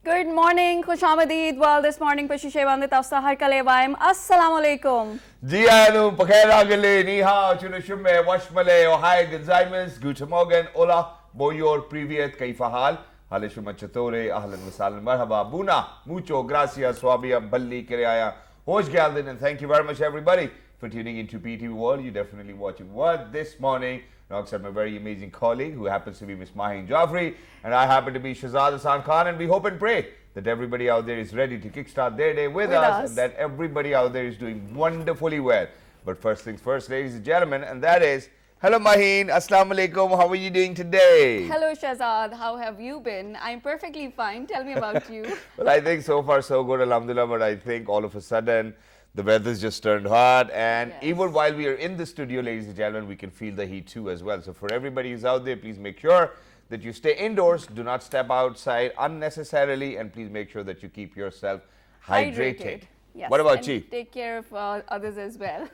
Good morning, Khushamadid. Well, this morning, Pashishe Bandit Afsahar Kalevaim. Assalamu alaikum. Dianu, Pakeragale, Ni hao, Chunushume, Washmale, Ohio, Gonzaimes, Guten Morgen, Ola, Boyor, Privyet, Kaifahal, Halishuma Chatore, Ahlan Wasalan, Marhaba, Buna, Mucho, Gracias, Swabia, Balli, Kiriaya, Hosh Galdin, and thank you very much, everybody, for tuning into PTV World. You're definitely watching what this morning. Alongside my very amazing colleague, who happens to be Miss Maheen Jaffrey, and I happen to be Shahzad Hassan Khan, and we hope and pray that everybody out there is ready to kickstart their day with us, and that everybody out there is doing wonderfully well. But first things first, ladies and gentlemen, and that is, hello Maheen, Assalamu alaikum, how are you doing today? Hello Shahzad, how have you been? I'm perfectly fine, tell me about you. Well, I think so far so good, alhamdulillah, but I think all of a sudden, the weather's just turned hot, and even while we are in the studio, ladies and gentlemen, we can feel the heat too as well. So for everybody who's out there, please make sure that you stay indoors, do not step outside unnecessarily, and please make sure that you keep yourself hydrated. Yes. What about and you? Take care of others as well.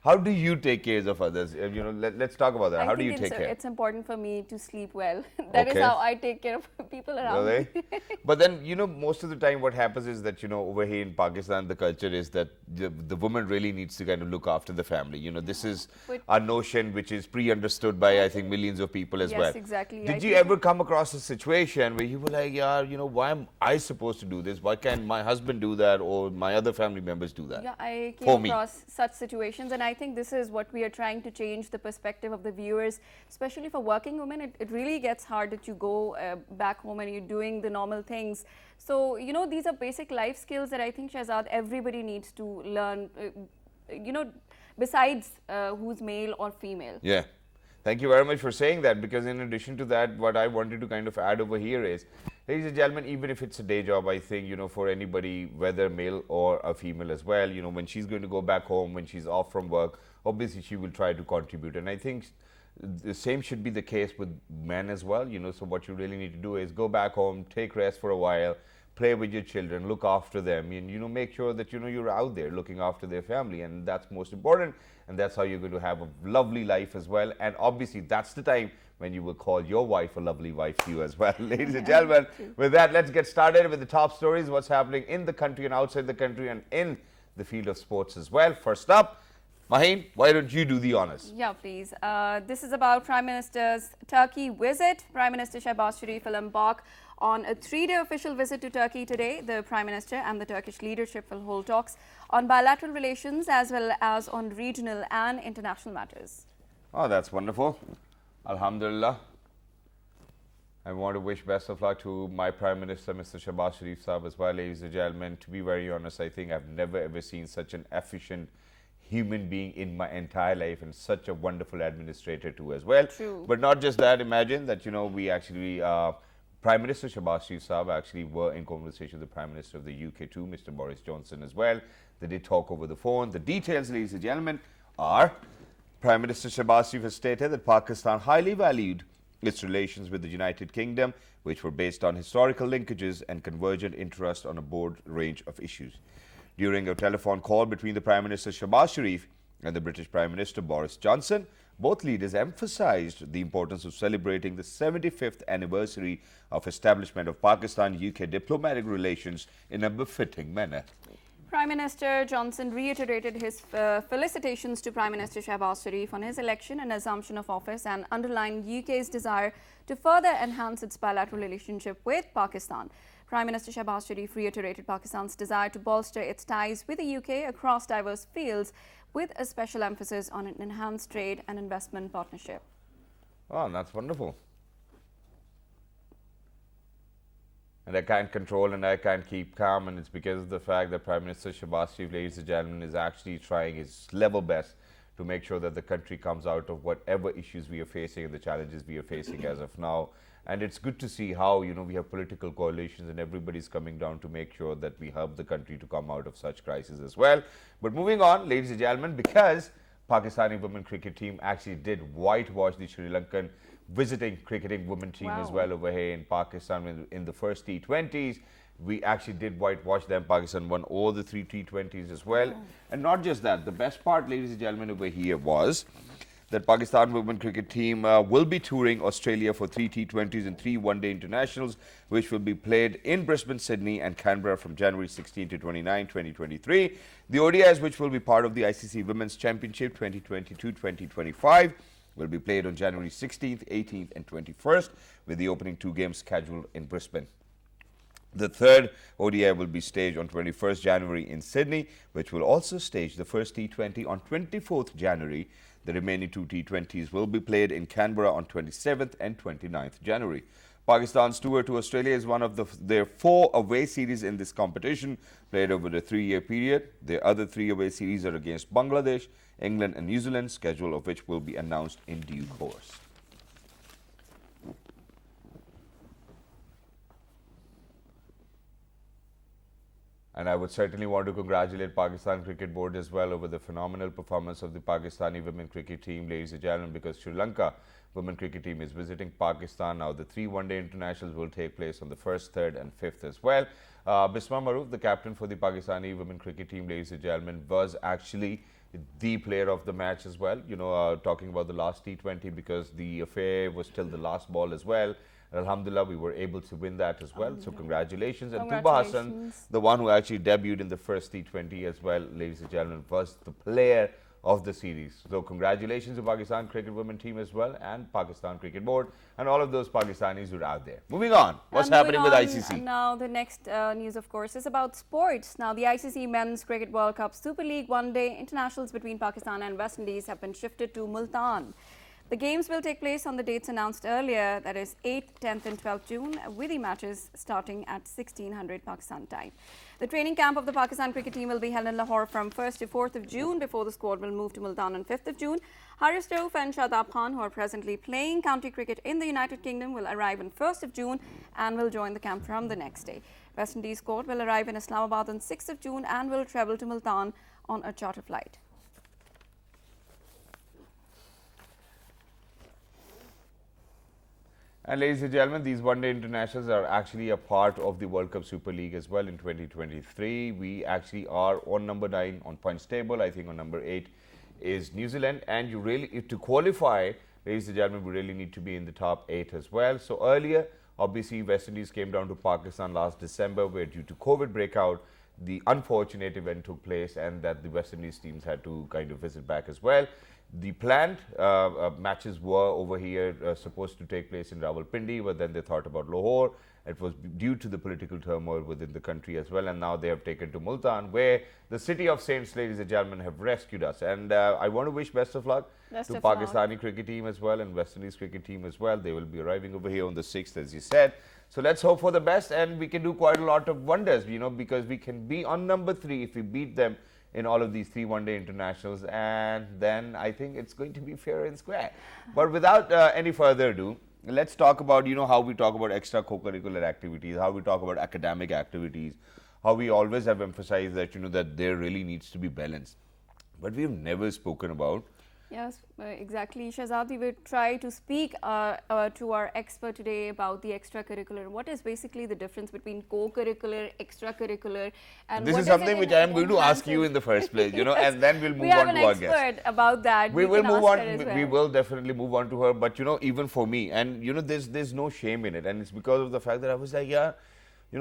How do you take care of others? Let's talk about that. How do you take care? It's important for me to sleep well. That is how I take care of people around me. But then, most of the time what happens is that, over here in Pakistan, the culture is that the woman really needs to kind of look after the family. This is a notion which is pre-understood by, I think, millions of people as well. Yes, exactly. Did you ever come across a situation where you were like, yeah, why am I supposed to do this? Why can't my husband do that or my other family members do that? Yeah, I came across such situations, and I think this is what we are trying to change the perspective of the viewers, especially for working women. It really gets hard that you go back home and you're doing the normal things. So, these are basic life skills that I think, Shahzad, everybody needs to learn, besides who's male or female. Yeah. Thank you very much for saying that, because in addition to that, what I wanted to kind of add over here is, ladies and gentlemen, even if it's a day job, I think, for anybody, whether male or a female as well, when she's going to go back home, when she's off from work, obviously she will try to contribute. And I think the same should be the case with men as well, so what you really need to do is go back home, take rest for a while, play with your children, look after them, and make sure that you're out there looking after their family, and that's most important, and that's how you're going to have a lovely life as well. And obviously that's the time when you will call your wife a lovely wife to you as well. Ladies and gentlemen, with that, let's get started with the top stories, what's happening in the country and outside the country and in the field of sports as well. First up, Maheen, why don't you do the honors? Yeah, please. This is about Prime Minister's Turkey visit. Prime Minister Shehbaz Sharif will embark on a 3-day official visit to Turkey today. The Prime Minister and the Turkish leadership will hold talks on bilateral relations as well as on regional and international matters. Oh, that's wonderful. Alhamdulillah. I want to wish best of luck to my Prime Minister, Mr. Shehbaz Sharif Saab as well, ladies and gentlemen. To be very honest, I think I've never ever seen such an efficient human being in my entire life, and such a wonderful administrator too as well. True. But not just that, imagine that, we actually, Prime Minister Shehbaz Sharif Saab actually were in conversation with the Prime Minister of the UK too, Mr. Boris Johnson as well. They did talk over the phone. The details, ladies and gentlemen, are Prime Minister Shehbaz Sharif has stated that Pakistan highly valued its relations with the United Kingdom, which were based on historical linkages and convergent interest on a broad range of issues. During a telephone call between the Prime Minister Shehbaz Sharif and the British Prime Minister Boris Johnson, both leaders emphasized the importance of celebrating the 75th anniversary of establishment of Pakistan-UK diplomatic relations in a befitting manner. Prime Minister Johnson reiterated his felicitations to Prime Minister Shehbaz Sharif on his election and assumption of office, and underlined UK's desire to further enhance its bilateral relationship with Pakistan. Prime Minister Shehbaz Sharif reiterated Pakistan's desire to bolster its ties with the UK across diverse fields, with a special emphasis on an enhanced trade and investment partnership. Oh, that's wonderful. And I can't control and I can't keep calm, and it's because of the fact that Prime Minister Shehbaz Sharif, ladies and gentlemen, is actually trying his level best to make sure that the country comes out of whatever issues we are facing and the challenges we are facing as of now. And it's good to see how, we have political coalitions and everybody's coming down to make sure that we help the country to come out of such crises as well. But moving on, ladies and gentlemen, because Pakistani women cricket team actually did whitewash the Sri Lankan visiting cricketing women team as well over here in Pakistan in the first T20s. We actually did whitewash them. Pakistan won all the 3 T20s as well. And not just that, the best part, ladies and gentlemen, over here was that Pakistan women cricket team will be touring Australia for 3 T20s and 3 one-day internationals, which will be played in Brisbane, Sydney and Canberra from January 16 to 29, 2023. The ODIs, which will be part of the ICC Women's Championship 2022-2025, will be played on January 16th, 18th and 21st, with the opening 2 games scheduled in Brisbane. The third ODI will be staged on 21st January in Sydney, which will also stage the first T20 on 24th January. The remaining 2 T20s will be played in Canberra on 27th and 29th January. Pakistan's tour to Australia is one of their 4 away series in this competition, played over a 3-year period. The other 3 away series are against Bangladesh, England and New Zealand, schedule of which will be announced in due course. And I would certainly want to congratulate Pakistan Cricket Board as well over the phenomenal performance of the Pakistani women cricket team, ladies and gentlemen, because Sri Lanka women cricket team is visiting Pakistan. Now the 3 one-day internationals will take place on the 1st, 3rd and 5th as well. Bisma Maroof, the captain for the Pakistani women cricket team, ladies and gentlemen, was actually the player of the match as well. Talking about the last T20, because the affair was till the last ball as well. Alhamdulillah, we were able to win that as well. So congratulations. And Tuba Hassan, the one who actually debuted in the first T20 as well, ladies and gentlemen, was the player of the series. So congratulations to Pakistan cricket women team as well, and Pakistan Cricket Board, and all of those Pakistanis who are out there. Moving on, what's happening with ICC? Now the next news, of course, is about sports. Now the ICC Men's Cricket World Cup Super League one-day internationals between Pakistan and West Indies have been shifted to Multan. The games will take place on the dates announced earlier, that is 8th, 10th and 12th June, with the matches starting at 1600 Pakistan time. The training camp of the Pakistan cricket team will be held in Lahore from 1st to 4th of June before the squad will move to Multan on 5th of June. Haris Rauf and Shadab Khan, who are presently playing county cricket in the United Kingdom, will arrive on 1st of June and will join the camp from the next day. West Indies squad will arrive in Islamabad on 6th of June and will travel to Multan on a charter flight. And ladies and gentlemen, these one-day internationals are actually a part of the World Cup Super League as well in 2023. We actually are on number 9 on points table. I think on number 8 is New Zealand. And you really, to qualify, ladies and gentlemen, we really need to be in the top 8 as well. So earlier, obviously, West Indies came down to Pakistan last December, where due to COVID breakout, the unfortunate event took place and that the West Indies teams had to kind of visit back as well. The planned matches were over here supposed to take place in Rawalpindi, but then they thought about Lahore. It was due to the political turmoil within the country as well, and now they have taken to Multan, where the city of saints, ladies and gentlemen, have rescued us. And I want to wish best of luck to Pakistani cricket team as well and West Indies cricket team as well. They will be arriving over here on the 6th, as you said. So let's hope for the best, and we can do quite a lot of wonders, because we can be on number 3 if we beat them in all of these 3 one-day internationals, and then I think it's going to be fair and square. But without any further ado, let's talk about, how we talk about extra co-curricular activities, how we talk about academic activities, how we always have emphasized that, that there really needs to be balance. But we've never spoken about. Yes, exactly. Shahzad, we will try to speak to our expert today about the extracurricular. What is basically the difference between co-curricular, extracurricular, and this is something which I am going to ask you in the first place, yes. And then we'll move on to our guest. We have an expert about that. We will move on. We will definitely move on to her. But even for me, and there's no shame in it, and it's because of the fact that I was like,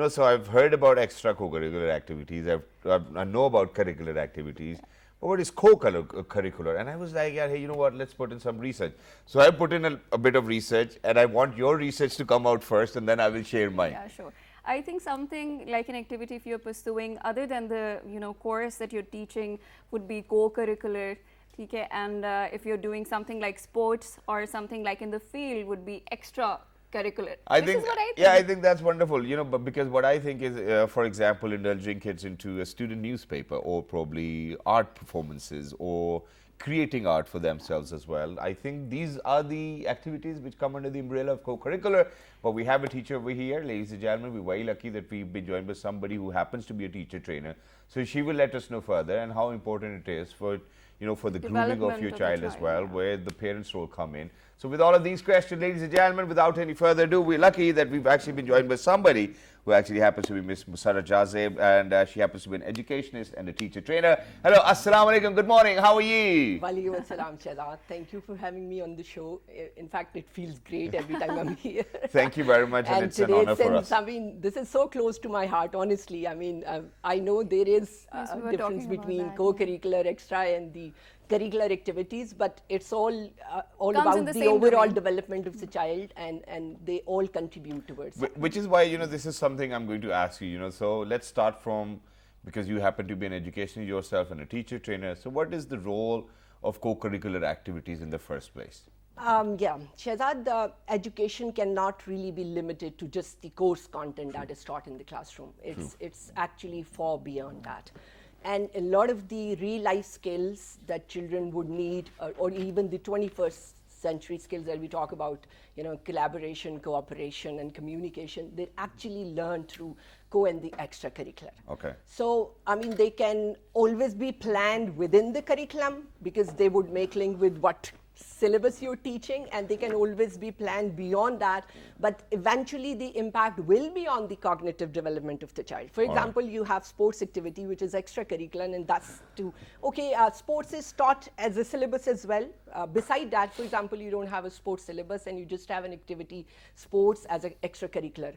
so I've heard about extra co-curricular activities. I know about curricular activities. But what is co-curricular? And I was like, hey, you know what, let's put in some research. So I put in a bit of research, and I want your research to come out first, and then I will share mine. Yeah, sure. I think something like an activity if you're pursuing, other than the course that you're teaching, would be co-curricular. Okay? And if you're doing something like sports or something like in the field, would be extra curricular. I think that's wonderful, but because what I think is, for example, indulging kids into a student newspaper, or probably art performances, or creating art for themselves as well. I think these are the activities which come under the umbrella of co-curricular. But we have a teacher over here, ladies and gentlemen. We're very lucky that we've been joined by somebody who happens to be a teacher trainer. So she will let us know further and how important it is for for the grooming of your child as well, where the parents' role come in. So with all of these questions, ladies and gentlemen, without any further ado, we're lucky that we've actually been joined by somebody who actually happens to be Miss Musarra Jazeb, and she happens to be an educationist and a teacher trainer. Hello, assalamu alaikum, good morning, how are you? Walaikum assalam, Shahzad. Thank you for having me on the show. In fact, it feels great every time I'm here. Thank you very much, and it's an honor for us. I mean, this is so close to my heart, honestly. I mean, I know there is a difference between co-curricular, extra, and the curricular activities, but it's all about the overall development of the child, and they all contribute towards it. Which is why, you know, this is something I'm going to ask you, you know, so let's start from, because you happen to be an educationist yourself and a teacher trainer, so what is the role of co-curricular activities in the first place? Yeah, Shahzad, the education cannot really be limited to just the course content that is taught in the classroom. It's actually far beyond that. And a lot of the real life skills that children would need, or even the 21st century skills that we talk about, you know, collaboration, cooperation, and communication, they're actually learned through co and the extracurricular. Okay. So, I mean, they can always be planned within the curriculum because they would make link with what syllabus you're teaching, and they can always be planned beyond that, but eventually the impact will be on the cognitive development of the child. For example, you have sports activity, which is extracurricular, and that's sports is taught as a syllabus as well. Beside that, for example, you don't have a sports syllabus and you just have an activity, sports as an extracurricular.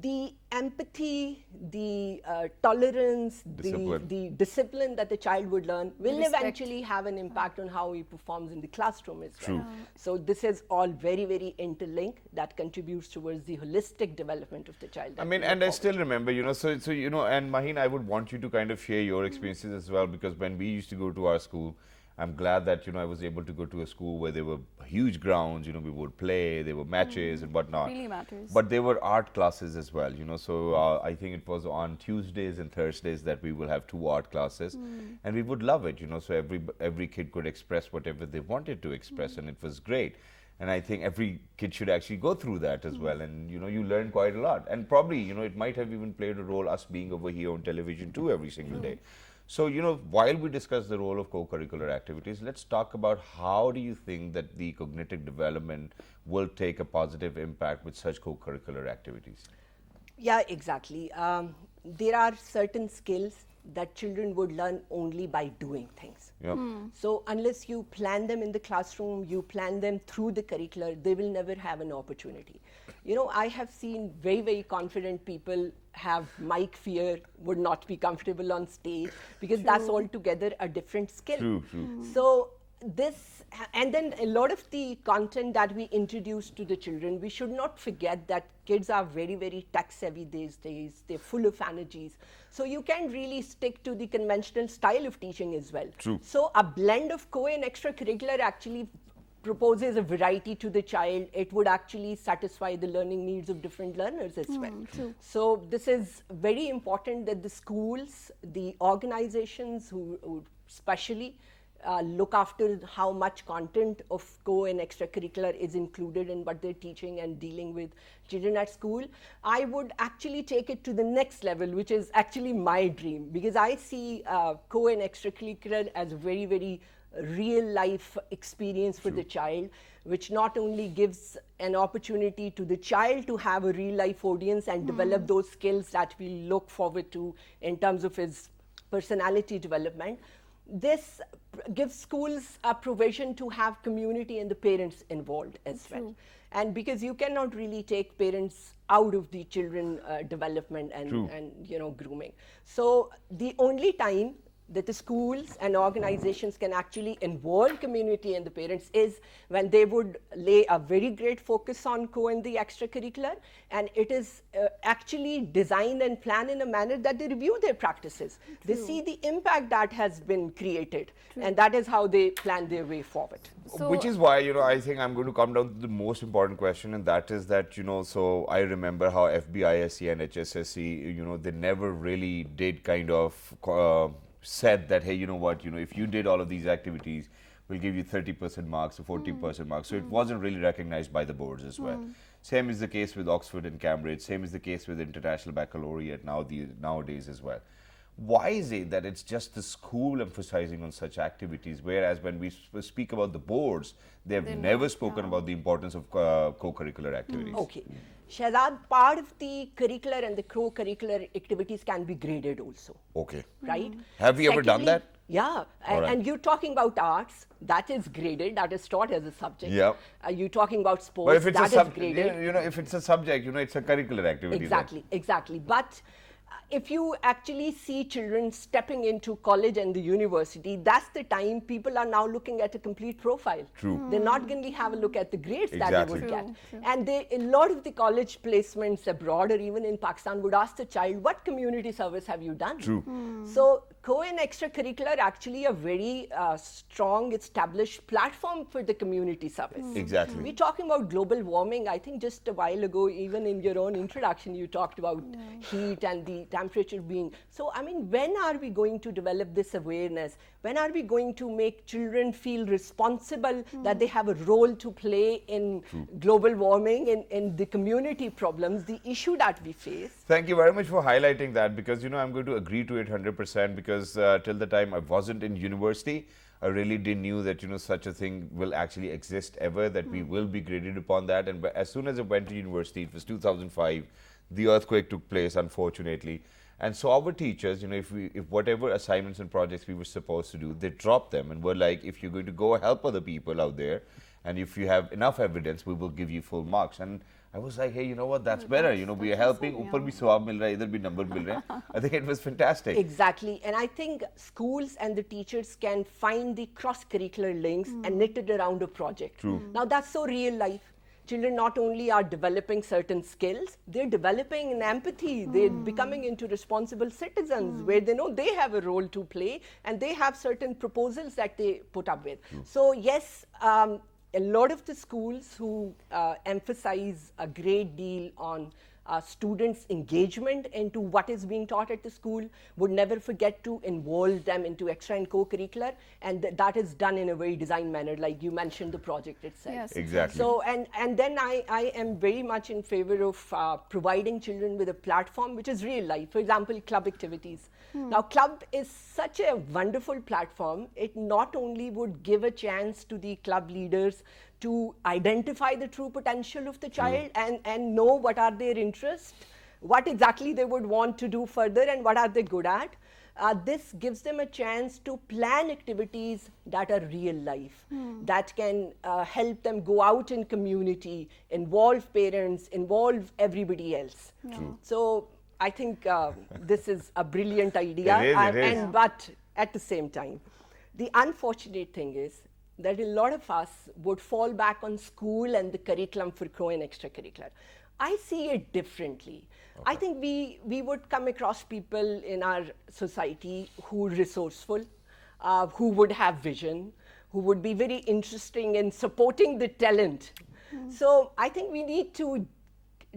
The empathy, the tolerance, the discipline that the child would learn will eventually have an impact on how he performs in the classroom as well. So this is all very, very interlinked that contributes towards the holistic development of the child. I mean, and I still remember, you know, so you know, and Maheen, I would want you to kind of share your experiences as well, because when we used to go to our school, I'm glad that, you know, I was able to go to a school where there were huge grounds, you know, we would play, there were matches and whatnot. Really matters. But there were art classes as well, you know, so I think it was on Tuesdays and Thursdays that we will have 2 art classes, and we would love it, you know, so every kid could express whatever they wanted to express, and it was great. And I think every kid should actually go through that as well, and, you know, you learn quite a lot. And probably, you know, it might have even played a role, us being over here on television too every single day. So, you know, while we discuss the role of co-curricular activities, let's talk about how do you think that the cognitive development will take a positive impact with such co-curricular activities? Yeah, exactly. There are certain skills that children would learn only by doing things. So unless you plan them in the classroom, you plan them through the curricular, they will never have an opportunity. You know, I have seen very, very confident people have mic fear, would not be comfortable on stage, because that's altogether a different skill. So this, and then a lot of the content that we introduce to the children, we should not forget that kids are very, very tech savvy these days. They're full of energies. So you can really stick to the conventional style of teaching as well. So a blend of co and extracurricular actually proposes a variety to the child. It would actually satisfy the learning needs of different learners as well. So this is very important that the schools, the organizations who especially look after how much content of co and extracurricular is included in what they're teaching and dealing with children at school. I would actually take it to the next level, which is actually my dream, because I see co and extracurricular as a very, very real life experience for the child, which not only gives an opportunity to the child to have a real life audience and develop those skills that we look forward to in terms of his personality development. This gives schools a provision to have community and the parents involved as well. And because you cannot really take parents out of the children development and you know, grooming. So the only time that the schools and organizations can actually involve community and the parents is when they would lay a very great focus on co and the extracurricular, and it is actually designed and planned in a manner that they review their practices. They see the impact that has been created, and that is how they plan their way forward. So which is why, you know, I think I'm going to come down to the most important question, and that is that, you know, so I remember how FBISC and HSSC, you know, they never really did kind of said that, hey, you know what, you know, if you did all of these activities, we'll give you 30% marks or 40% marks. So it wasn't really recognized by the boards as well. Same is the case with Oxford and Cambridge. Same is the case with International Baccalaureate nowadays as well. Why is it that it's just the school emphasizing on such activities, whereas when we speak about the boards, they've never spoken about the importance of co-curricular activities? Okay. Shahzad, part of the curricular and the co-curricular activities can be graded also. Okay. Right? Have you ever done that? Yeah, and you're talking about arts, that is graded, that is taught as a subject. Yeah. You're talking about sports, But if it's that is graded. you know, if it's a subject, you know, it's a curricular activity. Exactly, exactly. But if you actually see children stepping into college and the university, that's the time people are now looking at a complete profile. True. They're not going to have a look at the grades that they would Exactly. get. True. And a lot of the college placements abroad or even in Pakistan would ask the child, what community service have you done? True. So co and extracurricular actually a very strong established platform for the community service. Exactly. We're talking about global warming. I think just a while ago, even in your own introduction, you talked about heat and the temperature being. So, I mean, when are we going to develop this awareness? When are we going to make children feel responsible that they have a role to play in global warming, in the community problems, the issue that we face? Thank you very much for highlighting that, because, you know, I'm going to agree to it 100%, because till the time I wasn't in university, I really didn't knew that, you know, such a thing will actually exist ever, that we will be graded upon that. And as soon as I went to university, it was 2005, the earthquake took place, unfortunately. And so our teachers, you know, if whatever assignments and projects we were supposed to do, they dropped them and were like, if you're going to go help other people out there, and if you have enough evidence, we will give you full marks. And I was like, hey, you know what, that's better. You know, we are helping, upar bhi sawab mil raha hai, idhar bhi number mil rahe hain. I think it was fantastic. Exactly. And I think schools and the teachers can find the cross-curricular links and knit it around a project. True. Now, that's so real life. Children not only are developing certain skills, they're developing an empathy. They're becoming into responsible citizens where they know they have a role to play and they have certain proposals that they put up with. So, yes, a lot of the schools who emphasize a great deal on students' engagement into what is being taught at the school would never forget to involve them into extra and co-curricular, and that is done in a very designed manner, like you mentioned the project itself. Yes. Exactly. So, and then I am very much in favor of providing children with a platform which is real life. For example, club activities. Now, club is such a wonderful platform. It not only would give a chance to the club leaders to identify the true potential of the child and know what are their interests, what exactly they would want to do further and what are they good at. This gives them a chance to plan activities that are real life, that can help them go out in community, involve parents, involve everybody else. True. So I think this is a brilliant idea. It is. But at the same time, the unfortunate thing is that a lot of us would fall back on school and the curriculum for co and extracurricular. I see it differently. I think we would come across people in our society who are resourceful, who would have vision, who would be very interesting in supporting the talent. So I think we need to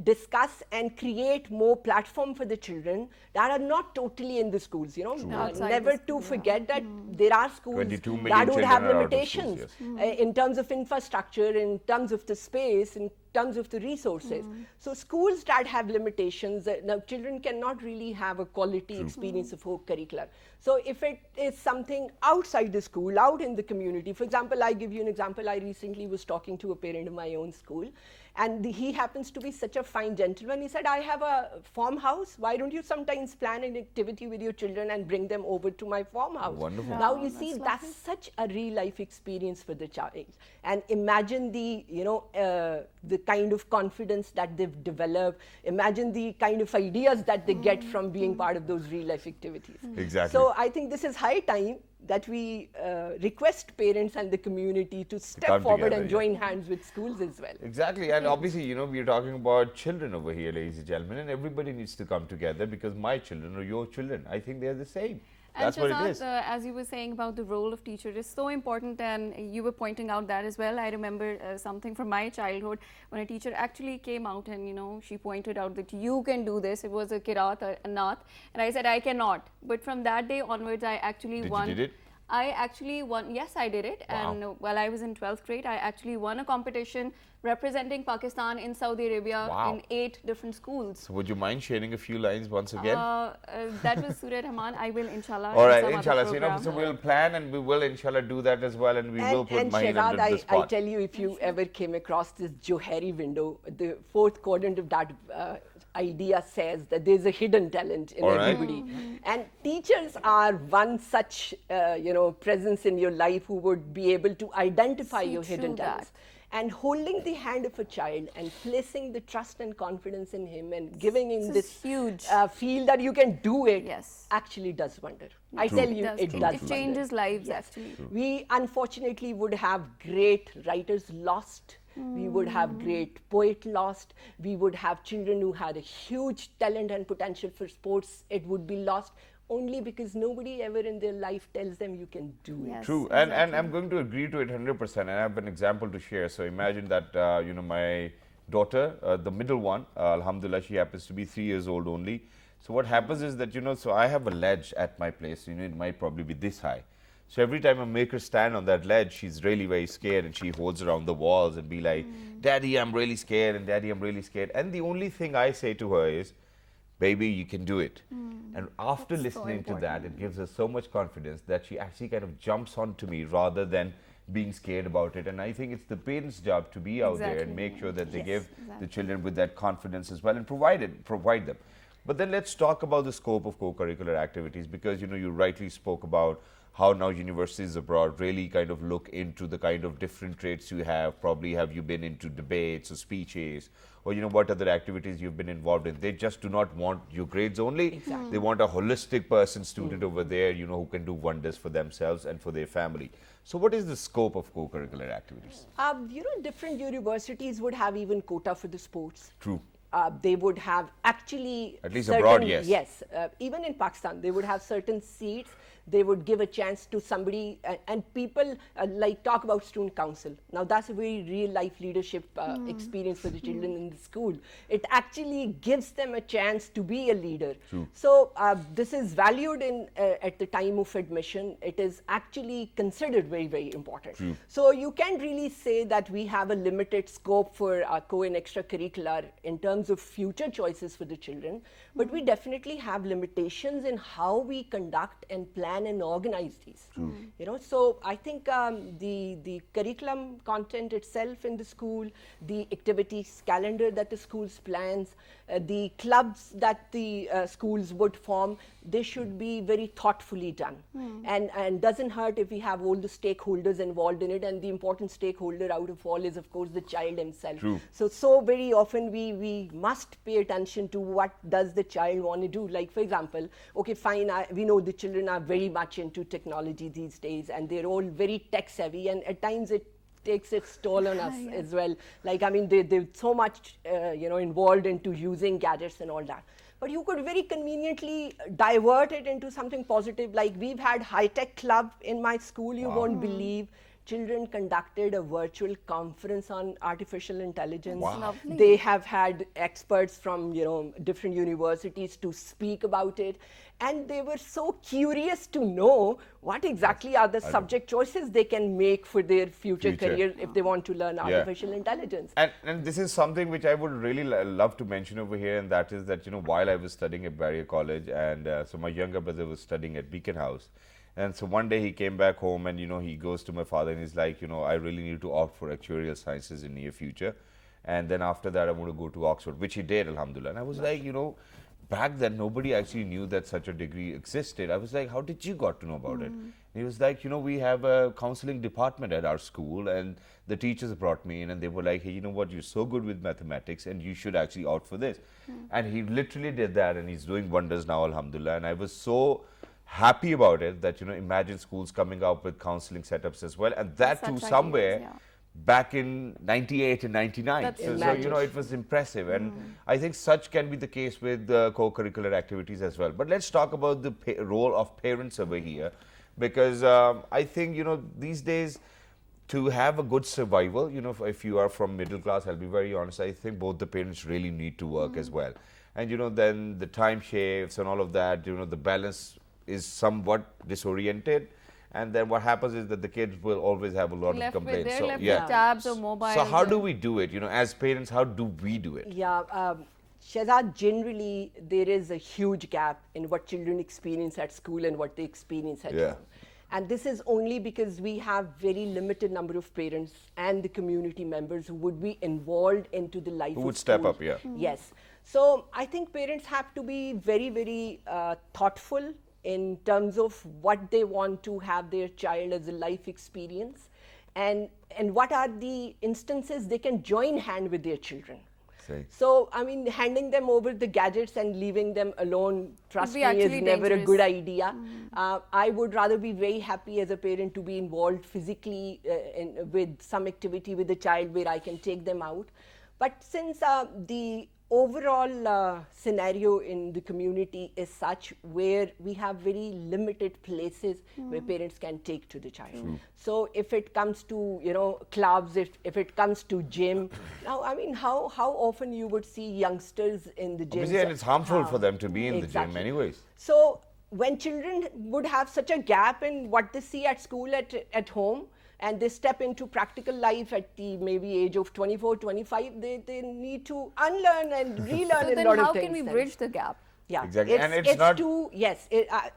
discuss and create more platform for the children that are not totally in the schools, you know. Never to forget that there are schools 22 million that would have children are out of limitations schools, in terms of infrastructure, in terms of the space, in terms of the resources. So schools that have limitations, now children cannot really have a quality experience of co-curricular. So if it is something outside the school, out in the community, for example, I give you an example. I recently was talking to a parent of my own school, and he happens to be such a fine gentleman. He said, I have a farmhouse. Why don't you sometimes plan an activity with your children and bring them over to my farmhouse? Wonderful. Now you see, that's such a real life experience for the child. And imagine the, you know, the kind of confidence that they've developed. Imagine the kind of ideas that they get from being part of those real life activities. Exactly. So I think this is high time that we request parents and the community to step forward together, and join hands with schools as well. Exactly, and obviously, you know, we're talking about children over here, ladies and gentlemen, and everybody needs to come together, because my children or your children, I think they're the same. That's and what it is. Shahzad, as you were saying about the role of teacher is so important, and you were pointing out that as well. I remember something from my childhood when a teacher actually came out and, you know, she pointed out that you can do this. It was a Kirat or a Nath, and I said I cannot. But from that day onwards, I actually Did you did it? I actually won, yes, I did it. Wow. And while I was in 12th grade, I actually won a competition representing Pakistan in Saudi Arabia Wow. in 8 different schools. So would you mind sharing a few lines once again? That was Surah Rahman. I will, inshallah. All in right, some other inshallah. So, program. so we'll plan and we will, inshallah, do that as well. And we will put Maheen Shehzad, under the I spot. tell you, if you ever came across this Johari window, the 4th quadrant of that idea says that there's a hidden talent in All right. everybody. And teachers are one such, presence in your life who would be able to identify See your hidden through talents. And holding the hand of a child and placing the trust and confidence in him and giving him This is this huge. feel that you can do it Yes. actually does wonder. I Yes, tell you, it does It wonder. changes lives, Yes. actually. We unfortunately would have great writers lost. We would have great poet lost. We would have children who had a huge talent and potential for sports. It would be lost only because nobody ever in their life tells them you can do it. Yes. True, and I'm going to agree to it 100%. And I have an example to share. So imagine that my daughter, the middle one, alhamdulillah, she happens to be 3 years old only. So what happens is that so I have a ledge at my place. It might probably be this high. So every time I make her stand on that ledge, she's really very scared, and she holds around the walls and be like, "Daddy, I'm really scared," and "Daddy, I'm really scared." And the only thing I say to her is, "Baby, you can do it." And after That's so listening to that, important. it gives her so much confidence that she actually kind of jumps onto me rather than being scared about it. And I think it's the parents' job to be out there and Exactly. make sure that they Yes, give the exactly. children with that confidence as well and provide them. But then let's talk about the scope of co-curricular activities, because you rightly spoke about how now universities abroad really kind of look into the kind of different traits you have. Probably have you been into debates or speeches, or what other activities you've been involved in. They just do not want your grades only. Exactly. They want a holistic person, student over there, who can do wonders for themselves and for their family. So what is the scope of co-curricular activities? Different universities would have even quota for the sports. True. They would have actually At least abroad, certain- yes. Yes, even in Pakistan, they would have certain seats. They would give a chance to somebody, and people talk about student council. Now that's a very real life leadership experience for the children in the school. It actually gives them a chance to be a leader. True. So this is valued in at the time of admission. It is actually considered very, very important. True. So you can really say that we have a limited scope for co and extracurricular in terms of future choices for the children, but we definitely have limitations in how we conduct and plan and organize these. So I think the curriculum content itself in the school, the activities calendar that the schools plans, the clubs that the schools would form, they should be very thoughtfully done. And doesn't hurt if we have all the stakeholders involved in it, and the important stakeholder out of all is of course the child himself. True. So very often we must pay attention to what does the child want to do. Like for example, okay fine, we know the children are very much into technology these days, and they're all very tech savvy, and at times it takes its toll on us as well. Like, I mean, they're so much, involved into using gadgets and all that. But you could very conveniently divert it into something positive. Like we've had high-tech club in my school, you won't believe. Children conducted a virtual conference on artificial intelligence. Wow. Lovely. They have had experts from different universities to speak about it, and they were so curious to know what exactly are the subject choices they can make for their future career if they want to learn artificial intelligence. And this is something which I would really love to mention over here, and that is that while I was studying at Barrier College, and so my younger brother was studying at Beacon House. And so one day he came back home and, he goes to my father and he's like, I really need to opt for actuarial sciences in near future. And then after that, I want to go to Oxford, which he did, alhamdulillah. And I was like, back then, nobody actually knew that such a degree existed. I was like, how did you got to know about it? And he was like, we have a counseling department at our school, and the teachers brought me in and they were like, hey, you know what, you're so good with mathematics and you should actually opt for this. And he literally did that, and he's doing wonders now, alhamdulillah. And I was so happy about it that imagine schools coming up with counseling setups as well, and that too Such somewhere ideas, back in 98 and 99. That's So Imagine. it was impressive, and I think such can be the case with co-curricular activities as well. But let's talk about the role of parents over here, because I think these days, to have a good survival, if you are from middle class, I'll be very honest, I think both the parents really need to work as well. And then the time shifts and all of that, the balance is somewhat disoriented, and then what happens is that the kids will always have a lot of Left with, complaints. they're So left yeah. with tabs or mobiles. So how do or- we do it? As parents, how do we do it? Yeah, Shahzad, generally there is a huge gap in what children experience at school and what they experience at Yeah. home. And this is only because we have very limited number of parents and the community members who would be involved into the life Who of would step school. up, yeah. Yes. So I think parents have to be very, very thoughtful in terms of what they want to have their child as a life experience, and what are the instances they can join hand with their children. Say. So, I mean, handing them over the gadgets and leaving them alone, trust be me, is actually never a dangerous. good idea. I would rather be very happy as a parent to be involved physically with some activity with the child where I can take them out. But since the overall scenario in the community is such where we have very limited places where parents can take to the child. So if it comes to clubs, if it comes to gym, now I mean how often you would see youngsters in the gym. Obviously, and it's harmful for them to be in the gym Exactly. anyways. So when children would have such a gap in what they see at school, at home, and they step into practical life at the maybe age of 24, 25, they need to unlearn and relearn So a then lot of how things. can we then. bridge the gap? Yeah, Exactly. And it's not- yes,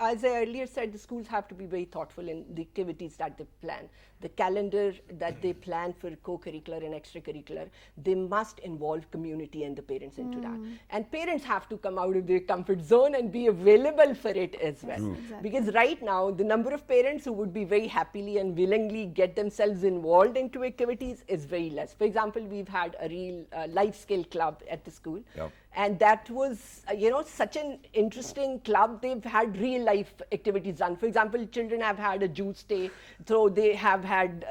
as I earlier said, the schools have to be very thoughtful in the activities that they plan. The calendar that they plan for co-curricular and extracurricular, they must involve community and the parents into that. And parents have to come out of their comfort zone and be available for it as well. Exactly. Because right now, the number of parents who would be very happily and willingly get themselves involved into activities is very less. For example, we've had a real life skill club at the school. Yep. And that was, such an interesting club. They've had real life activities done. For example, children have had a juice day. So they have had,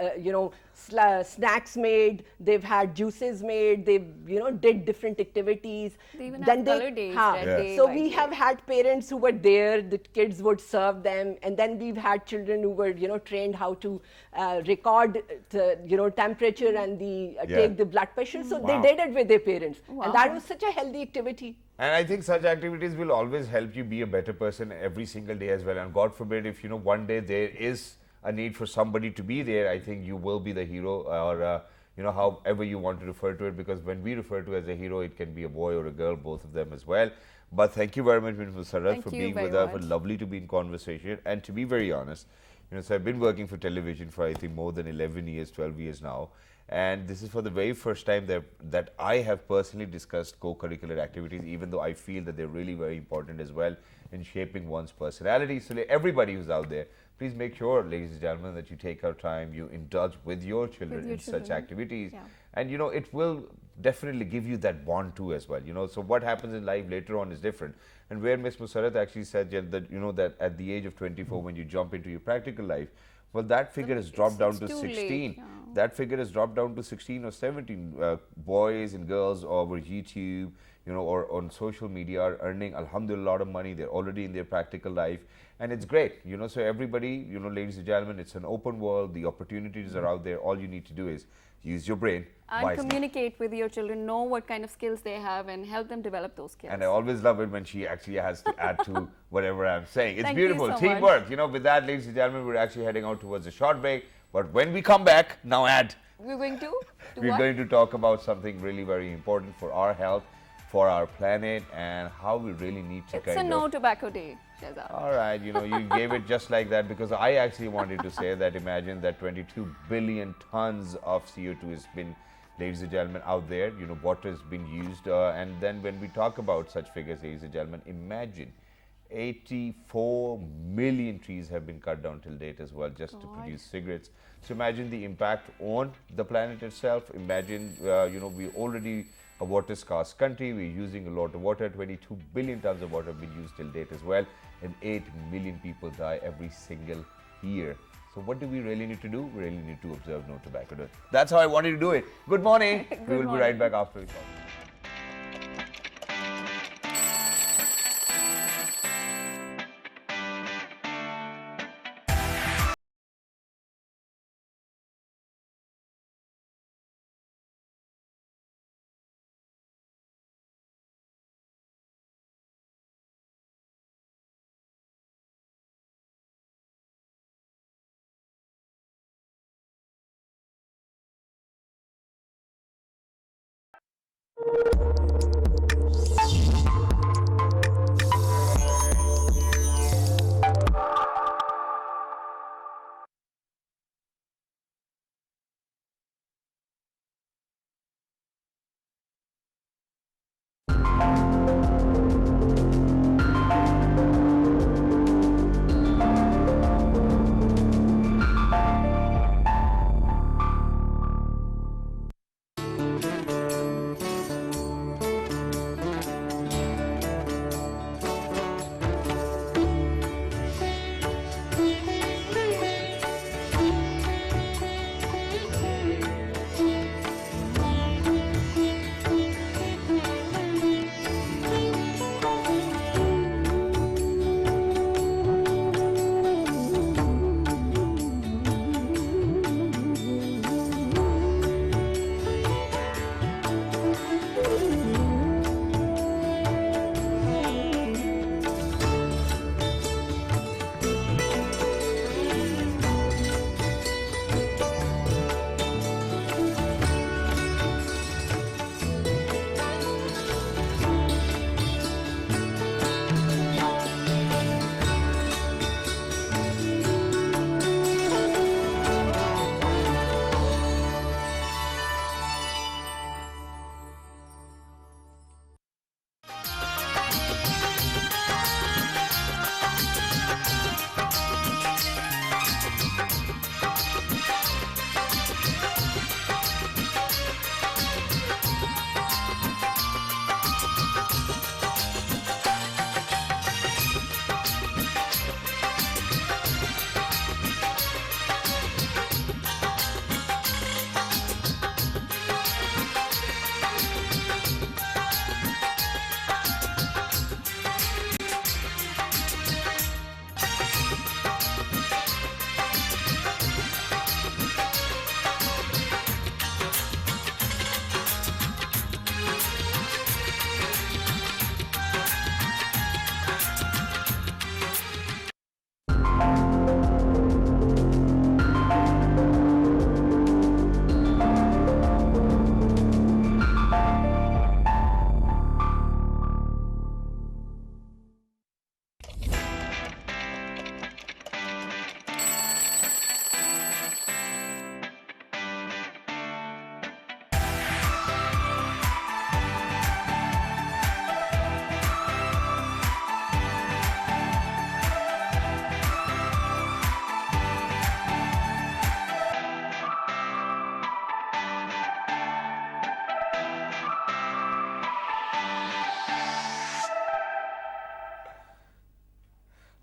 snacks made. They've had juices made. They've, did different activities. They even have color days, red day, So white we day. have had parents who were there. The kids would serve them. And then we've had children who were, trained how to record the, temperature and take the blood pressure. So Wow. they did it with their parents. Wow. And that was such a healthy activity. And I think such activities will always help you be a better person every single day as well. And God forbid, if one day there is a need for somebody to be there, I think you will be the hero, or however you want to refer to it. Because when we refer to as a hero, it can be a boy or a girl, both of them as well. But thank you very much, Ms. Musarrat, Thank for you being very with us. It much. was lovely to be in conversation. And to be very honest, so I've been working for television for I think more than 11 years, 12 years now. And this is for the very first time that I have personally discussed co-curricular activities, even though I feel that they're really very important as well in shaping one's personality. So everybody who's out there, please make sure, ladies and gentlemen, that you take our time, you indulge with your children in such activities. Yeah. And it will definitely give you that bond too as well. So what happens in life later on is different. And where Ms. Musarrat actually said that, that at the age of 24, when you jump into your practical life, well, that figure has dropped down to it's too 16. late, yeah. That figure has dropped down to 16 or 17. Boys and girls over YouTube, or on social media are earning, alhamdulillah, a lot of money. They're already in their practical life. And it's great, so everybody, ladies and gentlemen, it's an open world. The opportunities are out there. All you need to do is use your brain And wisely. communicate with your children, know what kind of skills they have, and help them develop those skills. And I always love it when she actually has to add to whatever I'm saying. It's Thank you beautiful. so much. Teamwork. With that, ladies and gentlemen, we're actually heading out towards a short break. But when we come back, now add. We're going to do We're what? going to talk about something really very important for our health, for our planet, and how we really need to It's a no tobacco day, Shahzad. All right, you gave it just like that, because I actually wanted to say that imagine that 22 billion tons of CO2 has been, ladies and gentlemen, out there. Water has been used. And then when we talk about such figures, ladies and gentlemen, imagine 84 million trees have been cut down till date as well, just to produce cigarettes. So imagine the impact on the planet itself. Imagine, we're already a water scarce country. We're using a lot of water. 22 billion tons of water have been used till date as well. And 8 million people die every single year. So what do we really need to do? We really need to observe no tobacco. That's how I wanted to do it. Good morning. We will be right back after we talk.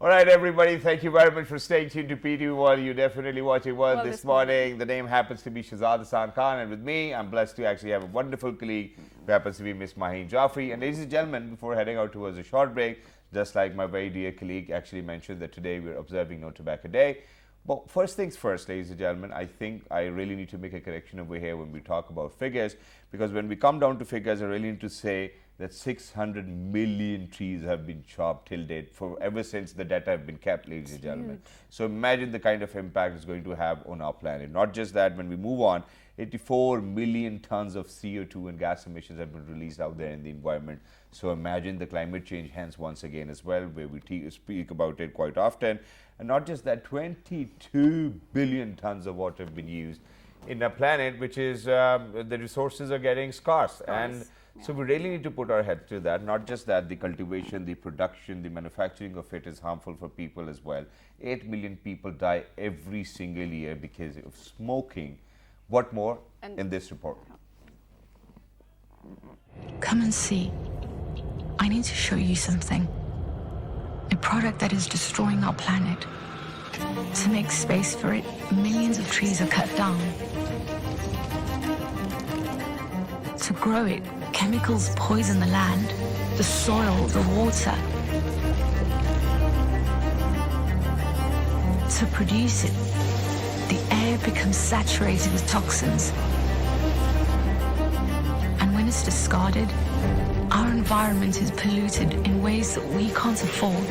All right, everybody, thank you very much for staying tuned to PT1. You're definitely watching World this morning. The name happens to be Shahzad Hassan Khan, and with me, I'm blessed to actually have a wonderful colleague who happens to be Miss Maheen Jaffrey. And ladies and gentlemen, before heading out towards a short break, just like my very dear colleague actually mentioned that today we're observing No Tobacco Day. But first things first, ladies and gentlemen, I think I really need to make a correction over here when we talk about figures, because when we come down to figures, I really need to say that 600 million trees have been chopped till date for ever since the data have been kept, ladies and gentlemen. So imagine the kind of impact it's going to have on our planet. Not just that, when we move on, 84 million tons of CO2 and gas emissions have been released out there in the environment. So imagine the climate change, hence once again as well, where we speak about it quite often. And not just that, 22 billion tons of water have been used in a planet which is, the resources are getting scarce. And so we really need to put our head to that. Not just that, the cultivation, the production, the manufacturing of it is harmful for people as well. 8 million people die every single year because of smoking. What more in this report? Come and see. I need to show you something. A product that is destroying our planet. To make space for it, millions of trees are cut down. To grow it, chemicals poison the land, the soil, the water. To produce it, the air becomes saturated with toxins. And when it's discarded, our environment is polluted in ways that we can't afford.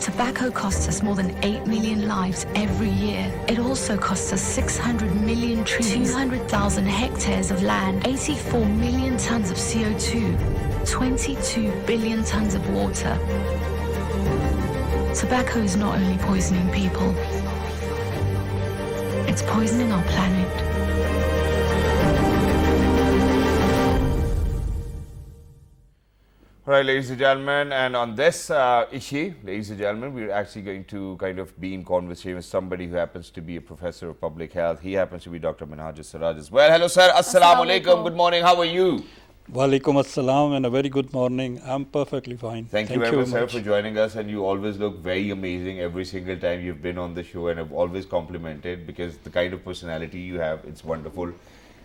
To tobacco costs us more than 8 million lives every year. It also costs us 600 million trees, 200,000 hectares of land, 84 million tons of CO2, 22 billion tons of water. Tobacco is not only poisoning people, it's poisoning our planet. All right, ladies and gentlemen, and on this issue, ladies and gentlemen, we're actually going to kind of be in conversation with somebody who happens to be a professor of public health. He happens to be Dr. Minhaj Siraj as well. Hello, sir. Assalamu alaikum. Good morning. How are you? Walaikum assalam and a very good morning. I'm perfectly fine. Thank you very much, sir, for joining us. And you always look very amazing every single time you've been on the show, and I've always complimented because the kind of personality you have, it's wonderful.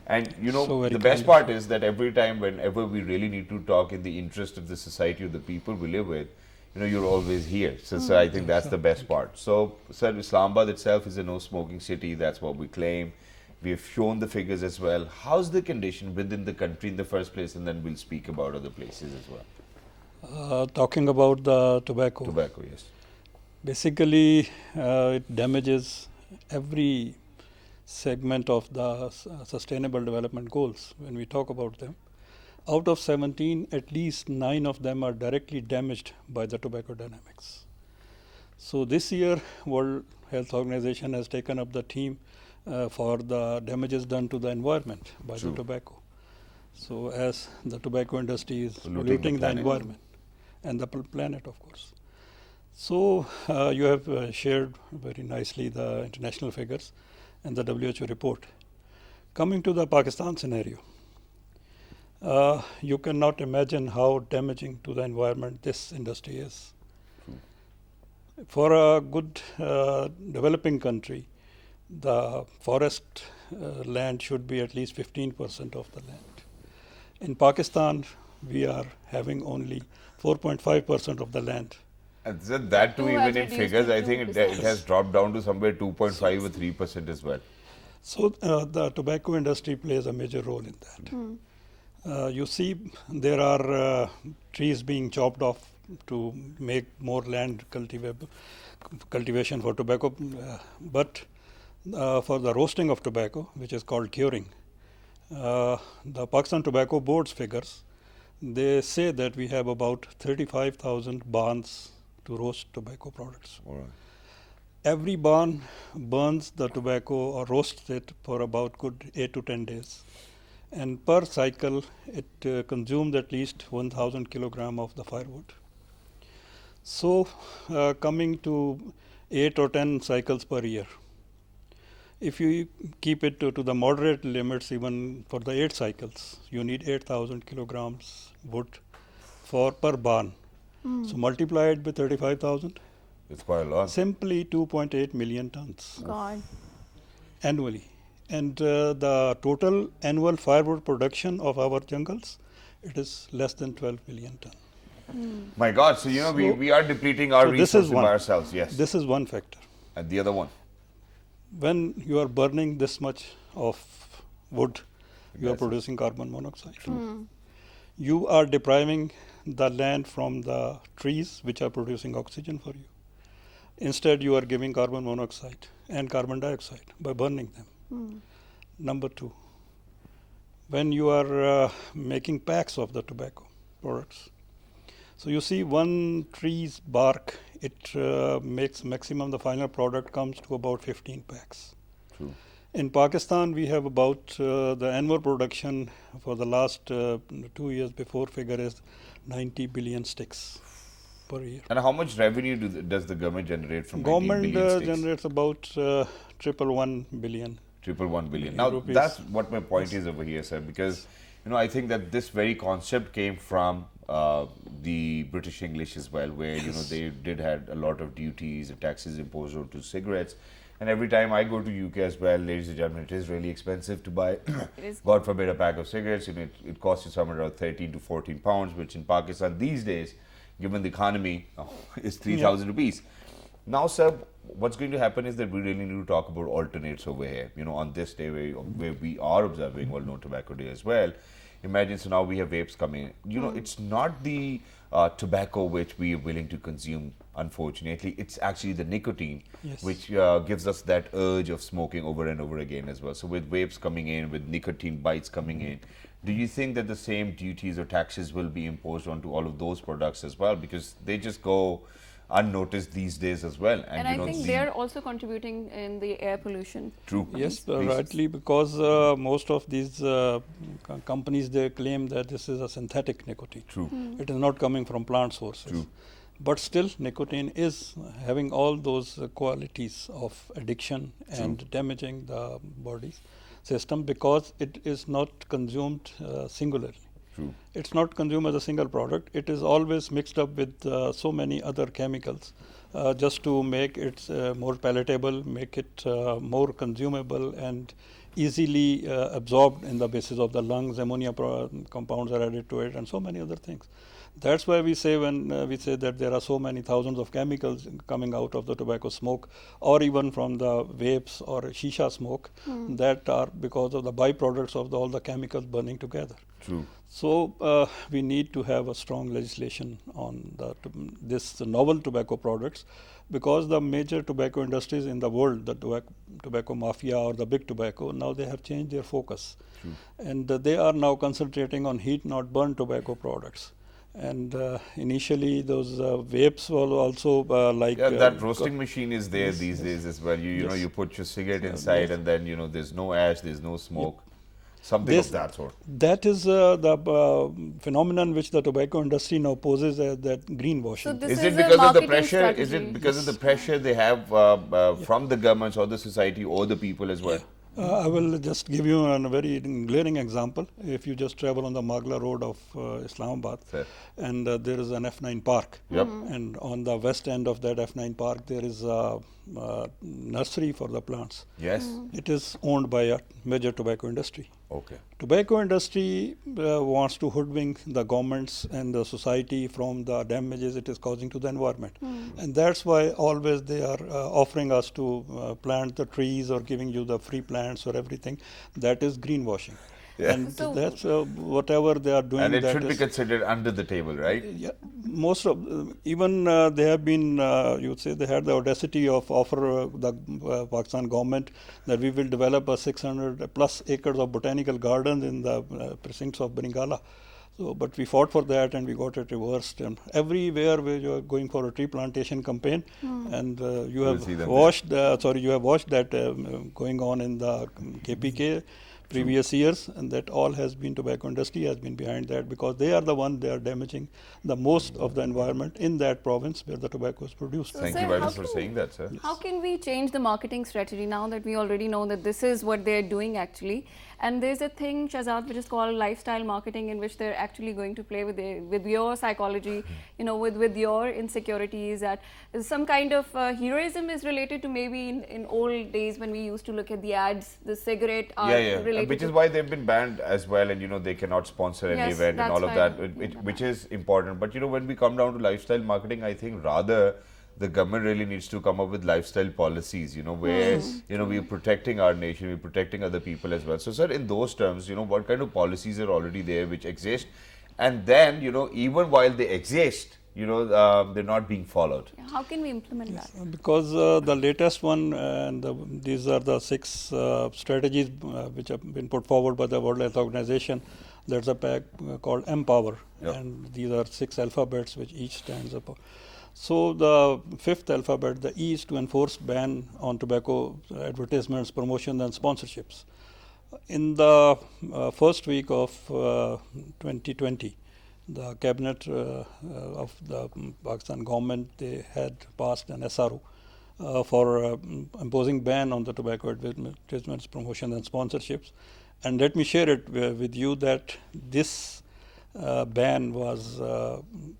And you know, the best part is that every time, whenever we really need to talk in the interest of the society or the people we live with, you know, you're always here. So I think that's the best part. So, sir, Islamabad itself is a no-smoking city. That's what we claim. We have shown the figures as well. How's the condition within the country in the first place, and then we'll speak about other places as well. Talking about the tobacco. Tobacco, yes. Basically, it damages every segment of the Sustainable Development Goals when we talk about them. Out of 17, at least 9 of them are directly damaged by the tobacco dynamics. So this year, World Health Organization has taken up the theme for the damages done to the environment by the tobacco. So as the tobacco industry is polluting the environment and the planet, of course. So you have shared very nicely the international figures and the WHO report. Coming to the Pakistan scenario, you cannot imagine how damaging to the environment this industry is. For a good developing country, the forest land should be at least 15% of the land. In Pakistan, we are having only 4.5% of the land. And that too, even in figures, I think it has dropped down to somewhere 2.5 or 3% as well. So the tobacco industry plays a major role in that. You see, there are trees being chopped off to make more land cultivation for tobacco, but for the roasting of tobacco, which is called curing, the Pakistan Tobacco Board's figures, they say that we have about 35,000 barns to roast tobacco products. All right. Every barn burns the tobacco or roasts it for about good 8 to 10 days. And per cycle, it consumes at least 1,000 kilogram of the firewood. So coming to 8 or 10 cycles per year, if you keep it to the moderate limits, even for the 8 cycles, you need 8,000 kilograms wood per barn. So multiply it with 35,000. It's quite a lot. Simply 2.8 million tons. God. Annually. And the total annual firewood production of our jungles, it is less than 12 million tons. My God, so you know, we are depleting our resources by ourselves, yes. This is one factor. And the other one? When you are burning this much of wood, you are producing carbon monoxide. You are depriving the land from the trees which are producing oxygen for you. Instead, you are giving carbon monoxide and carbon dioxide by burning them. Number 2, when you are making packs of the tobacco products, so you see one tree's bark, it makes maximum, the final product comes to about 15 packs. True. In Pakistan, we have about the annual production for the last 2 years before figure is 90 billion sticks per year. And how much revenue does the government generate from 90 Government billion sticks? generates about 111 billion. 111 billion. Now, rupees. that's what my point is over here, sir, because, you know, I think that this very concept came from the British English as well, where, you know, they did had a lot of duties and taxes imposed onto cigarettes. And every time I go to UK as well, ladies and gentlemen, it is really expensive to buy, God forbid, a pack of cigarettes. You know, it costs you somewhere around 13 to 14 pounds, which in Pakistan these days, given the economy, is 3,000 rupees. Now, sir, what's going to happen is that we really need to talk about alternates over here. You know, on this day where we are observing World No Tobacco Day as well, Imagine, so now we have vapes coming. You know, it's not the tobacco which we are willing to consume, unfortunately. It's actually the nicotine, Yes. which gives us that urge of smoking over and over again as well. So with vapes coming in, with nicotine bites coming in, do you think that the same duties or taxes will be imposed onto all of those products as well? Because they just go unnoticed these days as well. And I think they're also contributing in the air pollution. True. Yes, Please. rightly, because most of these companies, they claim that this is a synthetic nicotine. True. It is not coming from plant sources. True. But still, nicotine is having all those qualities of addiction and damaging the body's system because it is not consumed singularly. True. It's not consumed as a single product. It is always mixed up with so many other chemicals just to make it more palatable, make it more consumable and easily absorbed in the basis of the lungs. Ammonia compounds are added to it and so many other things. That's why we say when we say that there are so many thousands of chemicals coming out of the tobacco smoke or even from the vapes or shisha smoke that are because of the byproducts of all the chemicals burning together. True. So we need to have a strong legislation on this novel tobacco products because the major tobacco industries in the world, the tobacco mafia or the big tobacco, now they have changed their focus. True. And they are now concentrating on heat not burn tobacco products. And initially those vapes were also like that roasting machine is there these days as well. You know, you put your cigarette inside and then, you know, there's no ash, there's no smoke. Something of that sort. That is the phenomenon which the tobacco industry now poses as that greenwashing. So this Is is it a because of the marketing pressure? strategy. Is it because of the pressure they have from the governments or the society or the people as well? I will just give you a very glaring example. If you just travel on the Magla Road of Islamabad, and there is an F9 park, and on the west end of that F9 park there is a nursery for the plants. Yes. It is owned by a major tobacco industry. Okay. Tobacco industry wants to hoodwink the governments and the society from the damages it is causing to the environment. And that's why always they are offering us to plant the trees or giving you the free plants or everything. That is greenwashing. Yeah. And So- that's whatever they are doing. And it that should be is- considered under the table, right? yeah, most of even they have been you would say they had the audacity of offer the Pakistan government that we will develop a 600 plus acres of botanical gardens in the precincts of Beningala. So, but we fought for that and we got it reversed. And everywhere where you are going for a tree plantation campaign, and you have see them watched you have watched that going on in the KPK. Previous years, and that all has been tobacco industry has been behind that because they are the one they are damaging the most of the environment in that province where the tobacco is produced. Thank sir, you very how much for can- saying that, sir. How can we change the marketing strategy now that we already know that this is what they're doing actually? And there's a thing, Shahzad, which is called lifestyle marketing, in which they're actually going to play with your psychology, you know, with your insecurities. That some kind of heroism is related to maybe in old days when we used to look at the ads, the cigarette are related Which is to why they've been banned as well, and you know they cannot sponsor any Yes, event and that's all of why. that, which is important. But you know, when we come down to lifestyle marketing, I think rather the government really needs to come up with lifestyle policies, you know, where you know we're protecting our nation, we're protecting other people as well. So, sir, in those terms, you know, what kind of policies are already there which exist, and then you know, even while they exist, you know, they're not being followed. how can we implement that? Because the latest one, and these are the 6 strategies which have been put forward by the World Health Organization. There's a pack called Empower, and these are 6 alphabets which each stands up. So the 5th alphabet, the E, is to enforce ban on tobacco advertisements, promotions, and sponsorships. In the first week of 2020, the cabinet of the Pakistan government, they had passed an SRO for imposing ban on the tobacco advertisements, promotions, and sponsorships. And let me share it with you that this ban was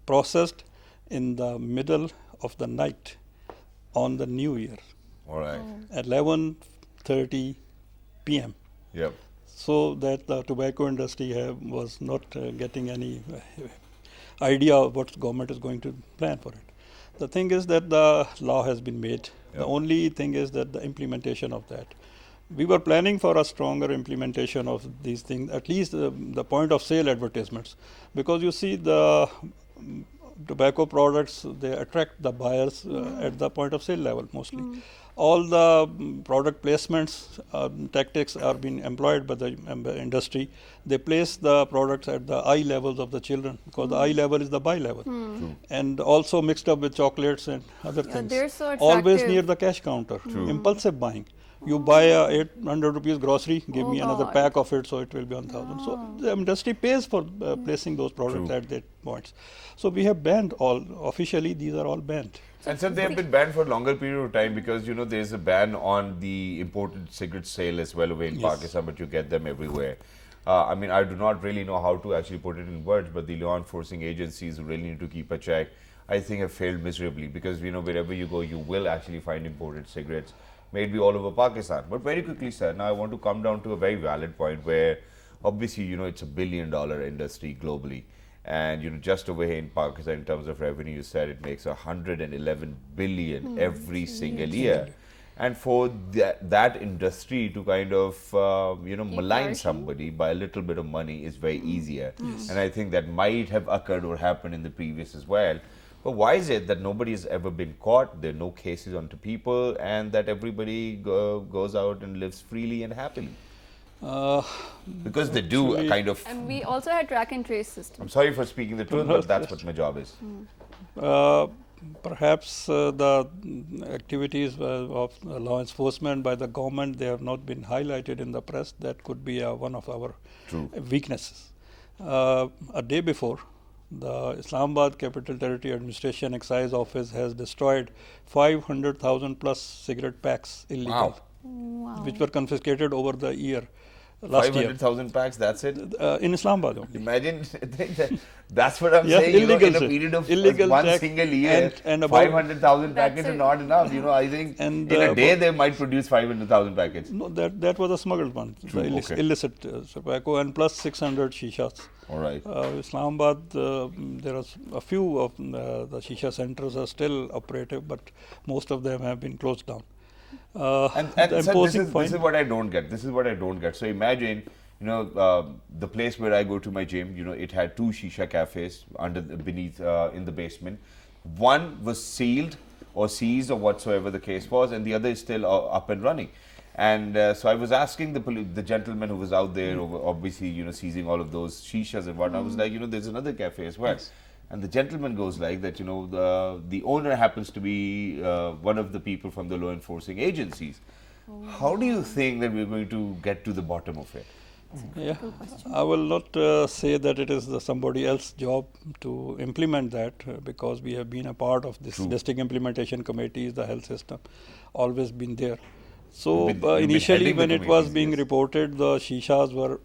processed in the middle of the night on the New Year All right. at 11:30 p.m. Yep. So that the tobacco industry was not getting any idea of what government is going to plan for it. The thing is that the law has been made. The only thing is that the implementation of that. we were planning for a stronger implementation of these things, at least the point of sale advertisements, because you see the tobacco products, they attract the buyers at the point of sale level mostly. All the product placements tactics are being employed by the industry. They place the products at the eye levels of the children, because the eye level is the buy level, and also mixed up with chocolates and other things. They're so Always attractive. near the cash counter. Impulsive buying. You buy a 800 rupees grocery, give me another pack of it, so it will be 1,000. So the industry pays for placing those products at that points. So we have banned all, officially these are all banned. And so they have been banned for a longer period of time, because you know there's a ban on the imported cigarette sale as well away in Pakistan, but you get them everywhere. I mean, I do not really know how to actually put it in words, but the law enforcing agencies who really need to keep a check, I think, have failed miserably, because you know wherever you go, you will actually find imported cigarettes, maybe all over Pakistan. But very quickly, sir, now I want to come down to a very valid point where obviously, you know, it's a $1 billion industry globally. And you know, just over here in Pakistan, in terms of revenue, you said it makes 111 billion every single year. And for that industry to kind of you know, malign somebody by a little bit of money is very easier. And I think that might have occurred or happened in the previous as well. But why is it that nobody has ever been caught, there are no cases onto people, and that everybody goes out and lives freely and happily? Because they do a kind of... And we also had track and trace system. I'm sorry for speaking the truth, but that's what my job is. Perhaps the activities of law enforcement by the government, they have not been highlighted in the press. That could be one of our weaknesses. A day before, the Islamabad Capital Territory Administration Excise Office has destroyed 500,000 plus cigarette packs illegal, which were confiscated over the year. Last year. 500,000 packs, that's it? In Islamabad only. Imagine, that's what I'm saying, illegal, you know, in a period of one single year, and 500,000 packets are not enough. You know, I think in a day they might produce 500,000 packets. No, that was a smuggled one, the illicit tobacco, and plus 600 shishas. All right. Islamabad, there are a few of the shisha centers are still operative, but most of them have been closed down. And so this is what I don't get. This is what I don't get. So imagine, you know, the place where I go to my gym, you know, it had 2 shisha cafes beneath in the basement. One was sealed or seized or whatsoever the case was, and the other is still up and running. And so I was asking the gentleman who was out there, obviously, you know, seizing all of those shishas and whatnot. I was like, you know, there's another cafe as well. Yes. And the gentleman goes like that, you know, the owner happens to be one of the people from the law enforcing agencies. How do you think that we're going to get to the bottom of it? Yeah, I will not say that it is somebody else's job to implement that, because we have been a part of this district implementation committees, the health system, always been there. So initially when it was being reported, the shishas were,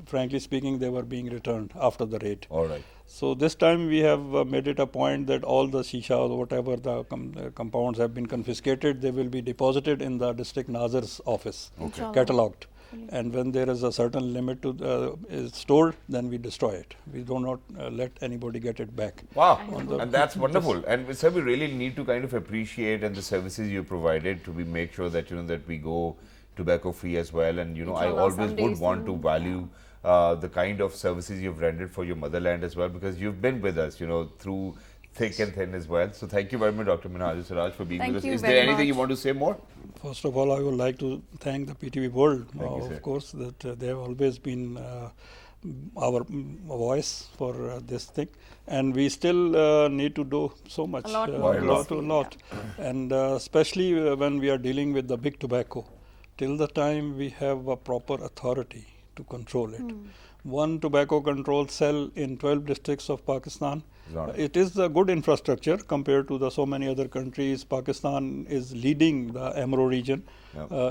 frankly speaking, they were being returned after the raid. All right. So this time we have made it a point that all the shishas, whatever the compounds have been confiscated, they will be deposited in the district Nazir's office, catalogued. And when there is a certain limit to is stored, then we destroy it. We do not let anybody get it back. Wow, and that's wonderful. And sir, we really need to kind of appreciate and the services you provided to make sure that, you know, that we go tobacco free as well. And you know, I always would want to value the kind of services you've rendered for your motherland as well, because you've been with us, you know, through thick and thin as well. So thank you very much, Dr. Minhaj Siraj, for being with us. Is there anything you want to say more? First of all, I would like to thank the PTV World, of course, that they have always been our voice for this thing. And we still need to do so much, a lot. And especially when we are dealing with the big tobacco, till the time we have a proper authority to control it. One tobacco control cell in 12 districts of Pakistan. It is a good infrastructure compared to so many other countries. Pakistan is leading the AMRO region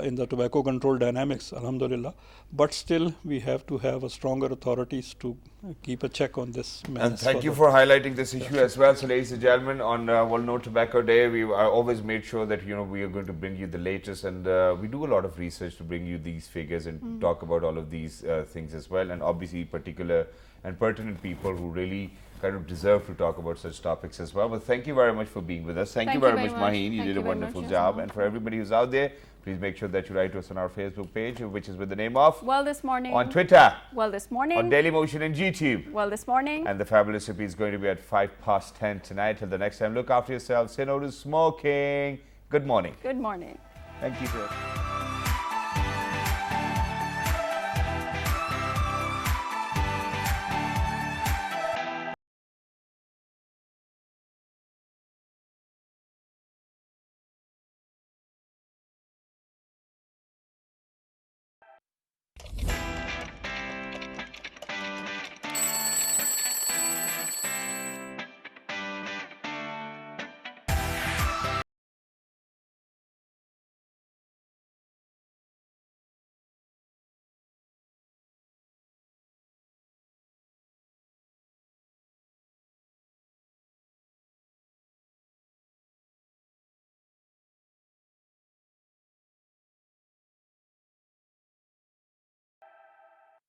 in the tobacco control dynamics, alhamdulillah. But still, we have to have a stronger authorities to keep a check on this. And thank you for highlighting this issue as well. So, ladies and gentlemen, on World No Tobacco Day, we always made sure that, you know, we are going to bring you the latest, and we do a lot of research to bring you these figures and talk about all of these things as well. And obviously, particular and pertinent people who really kind of deserve to talk about such topics as well. But thank you very much for being with us. Thank you very much, Maheen. You did a wonderful job. And for everybody who's out there, please make sure that you write to us on our Facebook page, which is with the name of Well This Morning. On Twitter. Well This Morning. On Dailymotion and YouTube. Well This Morning. And the Fabulous Hippie is going to be at 10:05 tonight. Till the next time, look after yourselves. Say no to smoking. Good morning. Good morning. Thank you, sir.